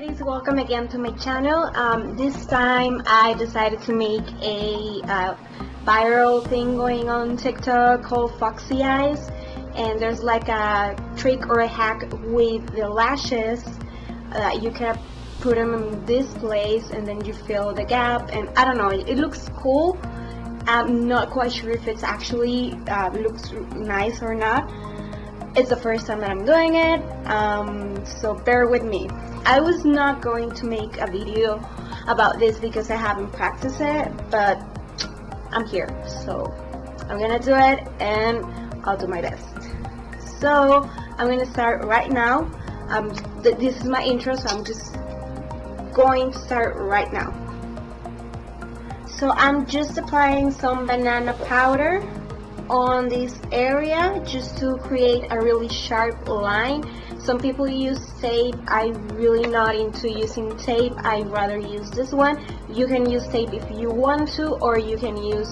beauties, welcome again to my channel. This time I decided to make a viral thing going on TikTok called foxy eyes, and there's like a trick or a hack with the lashes that you can put them in this place and then you fill the gap, and I don't know, it looks cool. I'm not quite sure if it's actually looks nice or not. It's the first time that I'm doing it, so bear with me. I was not going to make a video about this because I haven't practiced it, but I'm here, so I'm gonna do it and I'll do my best. So I'm gonna start right now. This is my intro, so I'm just going to start right now. So I'm just applying some banana powder on this area just to create a really sharp line. Some people use tape. I'm really not into using tape. I'd rather use this one. You can use tape if you want to, or you can use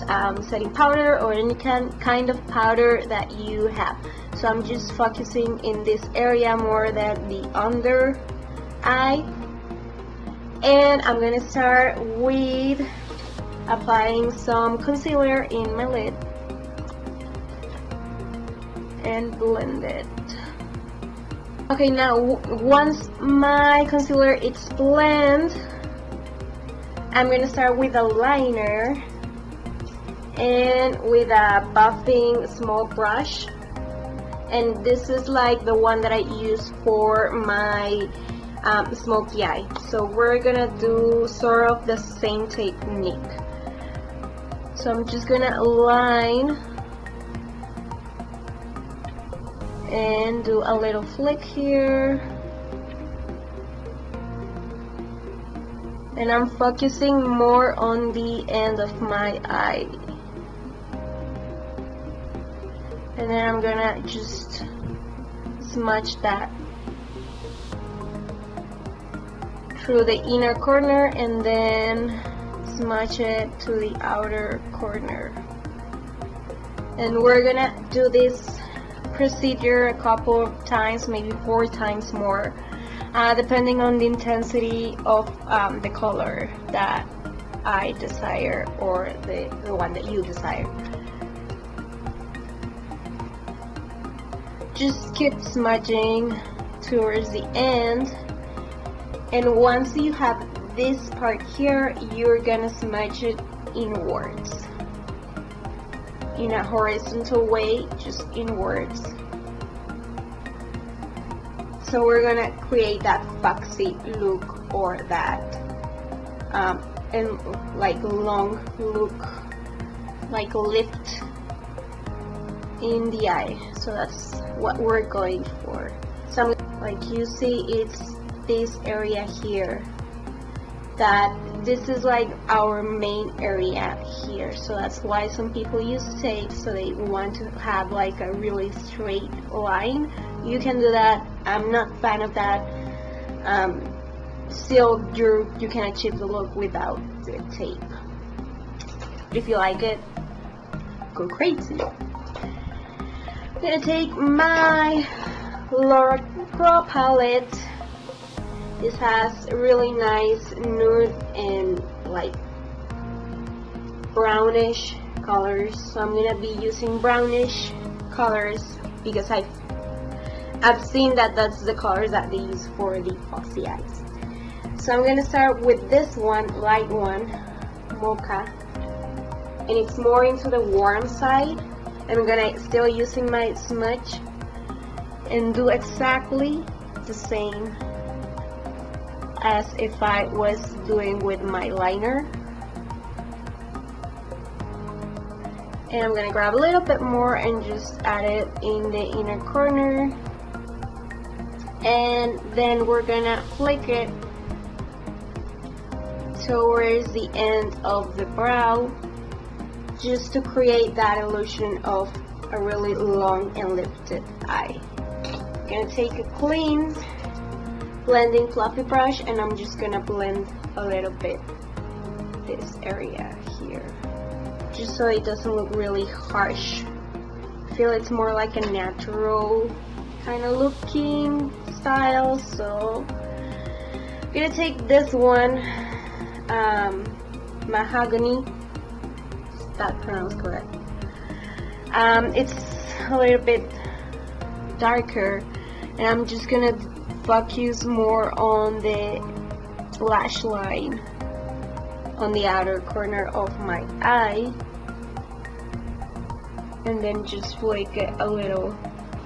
setting powder or any kind of powder that you have. So I'm just focusing in this area more than the under eye, and I'm gonna start with applying some concealer in my lid and blend it. Okay, now once my concealer is blended, I'm gonna start with a liner and with a buffing small brush, and this is like the one that I use for my smoky eye. So we're gonna do sort of the same technique. So I'm just gonna line and do a little flick here, and I'm focusing more on the end of my eye, and then I'm gonna just smudge that through the inner corner and then smudge it to the outer corner. And we're gonna do this procedure a couple of times, maybe 4 times more, depending on the intensity of the color that I desire, or the one that you desire. Just keep smudging towards the end, and once you have this part here, you're gonna smudge it inwards in a horizontal way, just inwards. So we're gonna create that foxy look, or that and like long look, like lift in the eye. So that's what we're going for. So like you see, it's this area here, that this is like our main area here. So that's why some people use tape, so they want to have like a really straight line. You can do that. I'm not a fan of that. Still, you can achieve the look without the tape. If you like it, go crazy. I'm gonna take my Laura Crow palette. This has really nice nude and like brownish colors, so I'm gonna be using brownish colors because I've seen that that's the colors that they use for the foxy eyes. So I'm gonna start with this one, light one, mocha, and it's more into the warm side. And I'm gonna still using my smudge and do exactly the same as if I was doing with my liner. And I'm gonna grab a little bit more and just add it in the inner corner, and then we're gonna flick it towards the end of the brow, just to create that illusion of a really long and lifted eye. I'm gonna take a clean blending fluffy brush, and I'm just gonna blend a little bit this area here, just so it doesn't look really harsh. I feel it's more like a natural kind of looking style, so I'm gonna take this one, mahogany, is that pronounced correct? It's a little bit darker, and I'm just gonna focus more on the lash line on the outer corner of my eye, and then just flick it a little,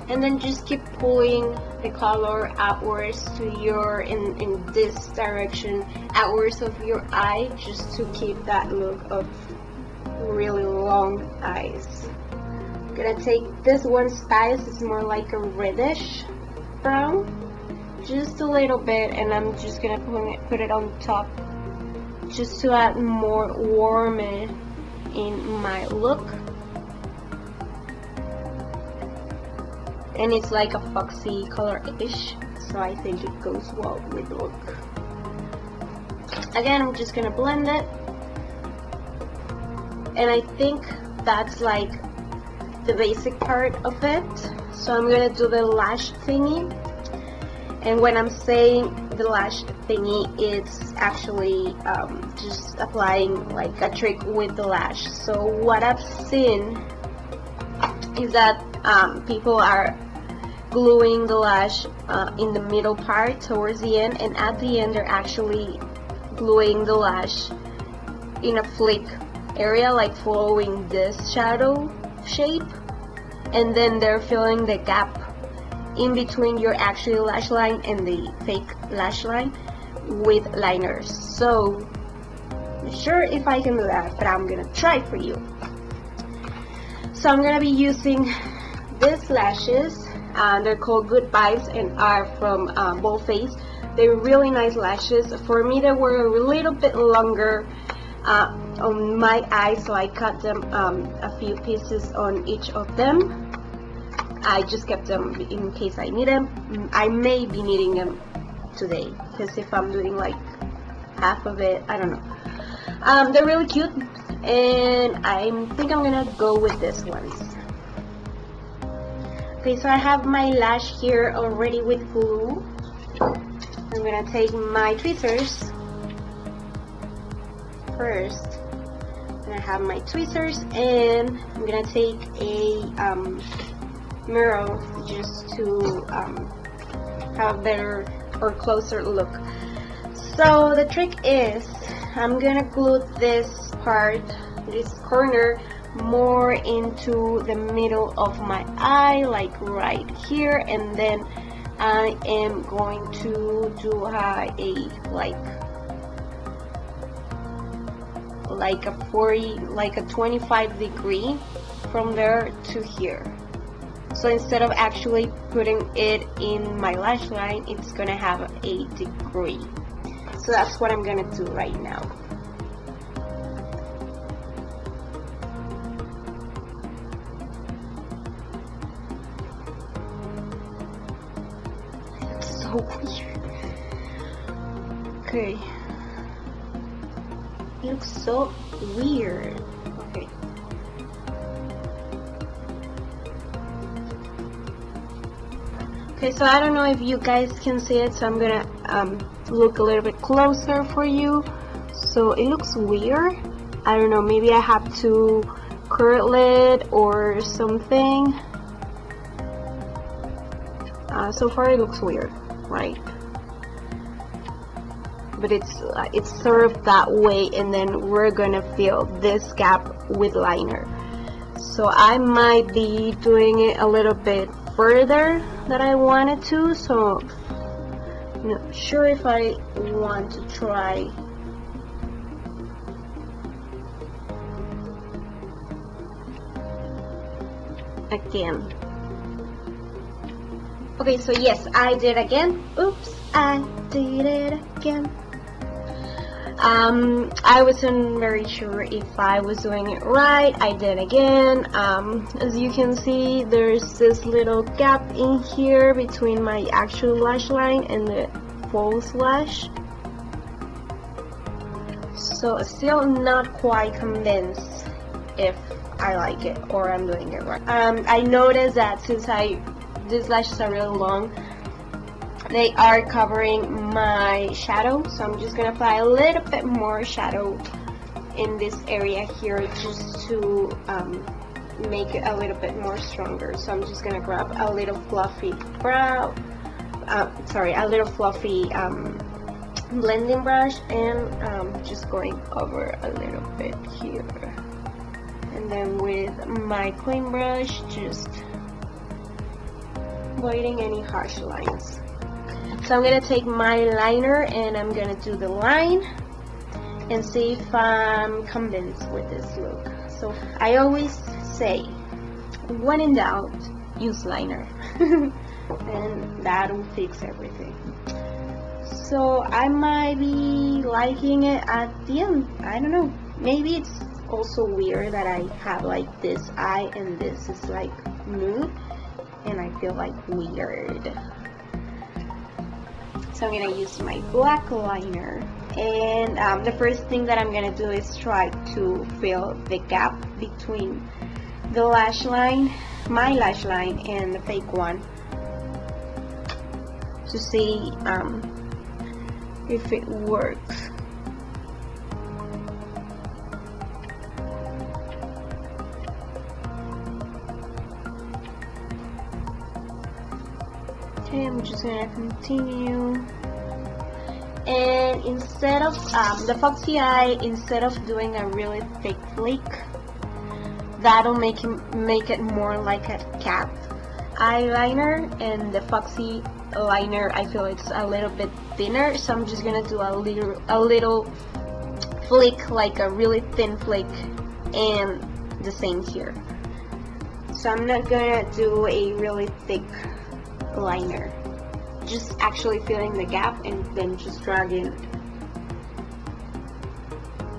and then just keep pulling the color outwards to your in this direction, outwards of your eye, just to keep that look of really long eyes. I'm gonna take this one Spice, it's more like a reddish brown, just a little bit, and I'm just gonna put it on top just to add more warmth in my look. And it's like a foxy color-ish, so I think it goes well with the look. Again, I'm just gonna blend it, and I think that's like the basic part of it. So I'm gonna do the lash thingy, and when I'm saying the lash thingy, it's actually just applying like a trick with the lash. So what I've seen is that people are gluing the lash in the middle part towards the end, and at the end they're actually gluing the lash in a flick area, like following this shadow shape, and then they're filling the gap in between your actual lash line and the fake lash line with liners. So I'm not sure if I can do that, but I'm gonna try for you. So I'm gonna be using these lashes. They're called Good Vibes and are from Boldface. They're really nice lashes. For me, they were a little bit longer on my eyes, so I cut them a few pieces on each of them. I just kept them in case I need them. I may be needing them today, because if I'm doing like half of it, I don't know. They're really cute, and I think I'm gonna go with this ones. Okay, so I have my lash here already with glue. I'm gonna take my tweezers first. I have my tweezers, and I'm gonna take a mirror just to have a better or closer look. So the trick is, I'm gonna glue this part, this corner, more into the middle of my eye, like right here, and then I am going to do a like a 40, like a 25 degree from there to here. So instead of actually putting it in my lash line, it's gonna have a degree. So that's what I'm gonna do right now. It's so weird. Okay. It looks so weird. Okay. Okay, so I don't know if you guys can see it, so I'm gonna look a little bit closer for you. So it looks weird. I don't know, maybe I have to curl it or something. So far it looks weird, right? But it's sort of that way, and then we're gonna fill this gap with liner. So I might be doing it a little bit further than I wanted to, so I'm not sure if I want to try. Again. Okay, so yes, I did again. Oops, I did it again. I wasn't very sure if I was doing it right. I did again. As you can see, there's this little gap in here between my actual lash line and the false lash. So still not quite convinced if I like it or I'm doing it right. I noticed that since these lashes are really long, they are covering my shadow, so I'm just gonna apply a little bit more shadow in this area here just to make it a little bit more stronger. So I'm just gonna grab a little fluffy a little fluffy blending brush and just going over a little bit here, and then with my clean brush just avoiding any harsh lines. So I'm gonna take my liner and I'm gonna do the line and see if I'm convinced with this look. So I always say, when in doubt, use liner and that will fix everything. So I might be liking it at the end. I don't know, maybe it's also weird that I have like this eye and this is like nude and I feel like weird. So I'm gonna use my black liner, and the first thing that I'm gonna do is try to fill the gap between the lash line, my lash line, and the fake one to see if it works. Okay, I'm just gonna continue, and instead of the foxy eye, instead of doing a really thick flake, that'll make it more like a cat eyeliner, and the foxy liner I feel it's a little bit thinner, so I'm just gonna do a little flake, like a really thin flake, and the same here. So I'm not gonna do a really thick liner, just actually filling the gap and then just dragging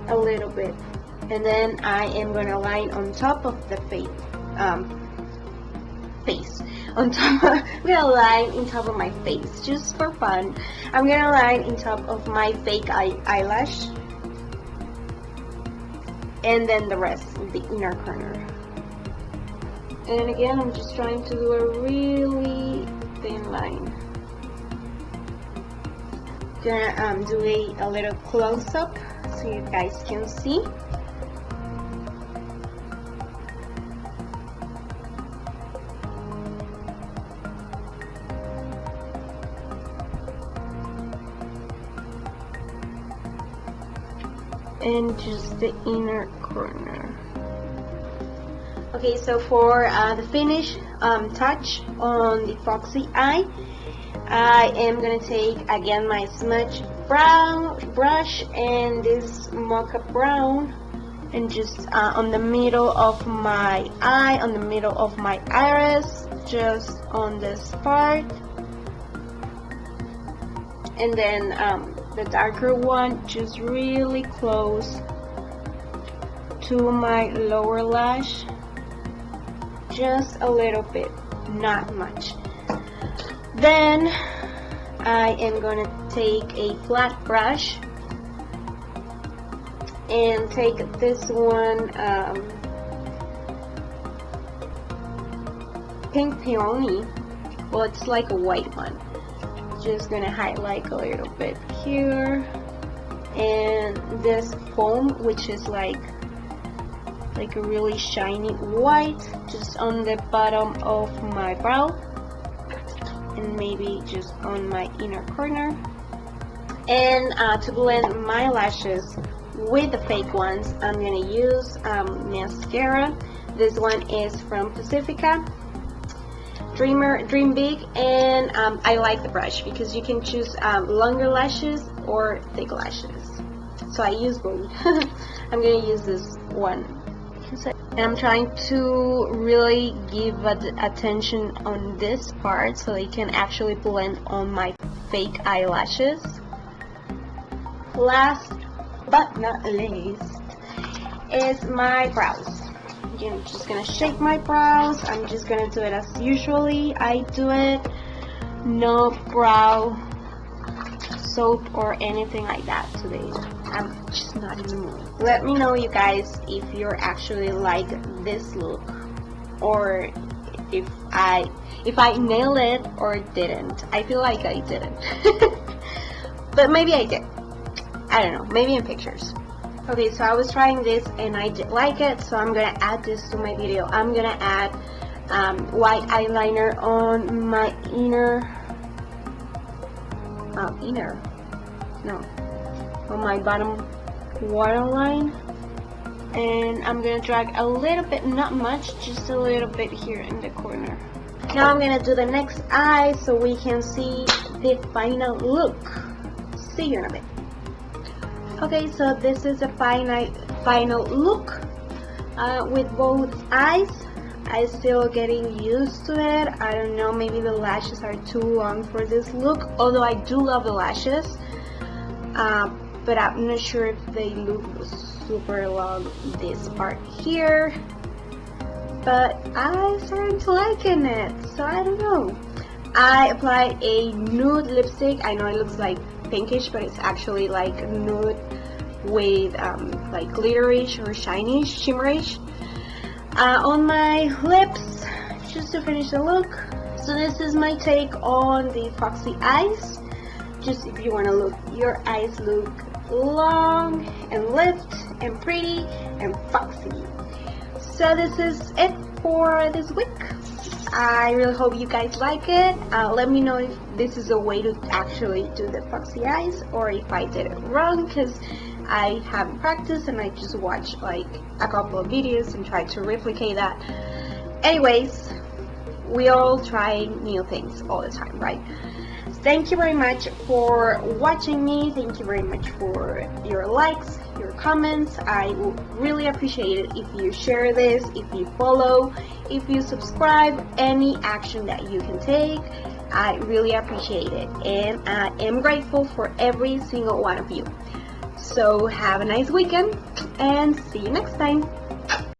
a little bit, and then I am gonna line on top of the face on top of, I'm gonna line on top of my face just for fun. I'm gonna line on top of my fake eyelash, and then the rest of the inner corner. And again, I'm just trying to do a really thin line. Gonna do a little close-up so you guys can see. And just the inner corner. Okay, so for the finish touch on the foxy eye, I am gonna take again my smudge brown brush and this mocha brown, and just on the middle of my eye, on the middle of my iris, just on this part, and then the darker one just really close to my lower lash, just a little bit, not much. Then I am going to take a flat brush and take this one, pink peony, well it's like a white one. Just gonna highlight a little bit here, and this foam, which is like a really shiny white, just on the bottom of my brow, and maybe just on my inner corner. And to blend my lashes with the fake ones, I'm gonna use mascara. This one is from Pacifica, Dream Big, and I like the brush because you can choose longer lashes or thick lashes, so I use both. I'm gonna use this one, and I'm trying to really give attention on this part so they can actually blend on my fake eyelashes. Last but not least is my brows. I'm just gonna shape my brows. I'm just gonna do it as usually I do it. No brow soap or anything like that today. I'm just not in the mood. Let me know, you guys, if you're actually like this look, or if I nailed it or didn't. I feel like I didn't. But maybe I did. I don't know, maybe in pictures. Okay, so I was trying this and I did like it, so I'm gonna add this to my video. I'm gonna add white eyeliner on my on my bottom waterline, and I'm gonna drag a little bit, not much, just a little bit here in the corner. Now I'm gonna do the next eye so we can see the final look. See you in a bit. Okay, so this is the final look with both eyes. I'm still getting used to it. I don't know, maybe the lashes are too long for this look, although I do love the lashes, but I'm not sure if they look super long this part here, but I started to liking it, so I don't know. I applied a nude lipstick. I know it looks like pinkish, but it's actually like nude with like glitterish or shiny, shimmerish on my lips, just to finish the look. So this is my take on the foxy eyes. Just if you want to look, your eyes look long and lift and pretty and foxy. So this is it for this week. I really hope you guys like it. Let me know if this is a way to actually do the foxy eyes or if I did it wrong, because I haven't practiced and I just watched like a couple of videos and tried to replicate that. Anyways, we all try new things all the time, right? Thank you very much for watching me. Thank you very much for your likes, your comments. I would really appreciate it if you share this, if you follow, if you subscribe, any action that you can take. I really appreciate it, and I am grateful for every single one of you. So have a nice weekend and see you next time.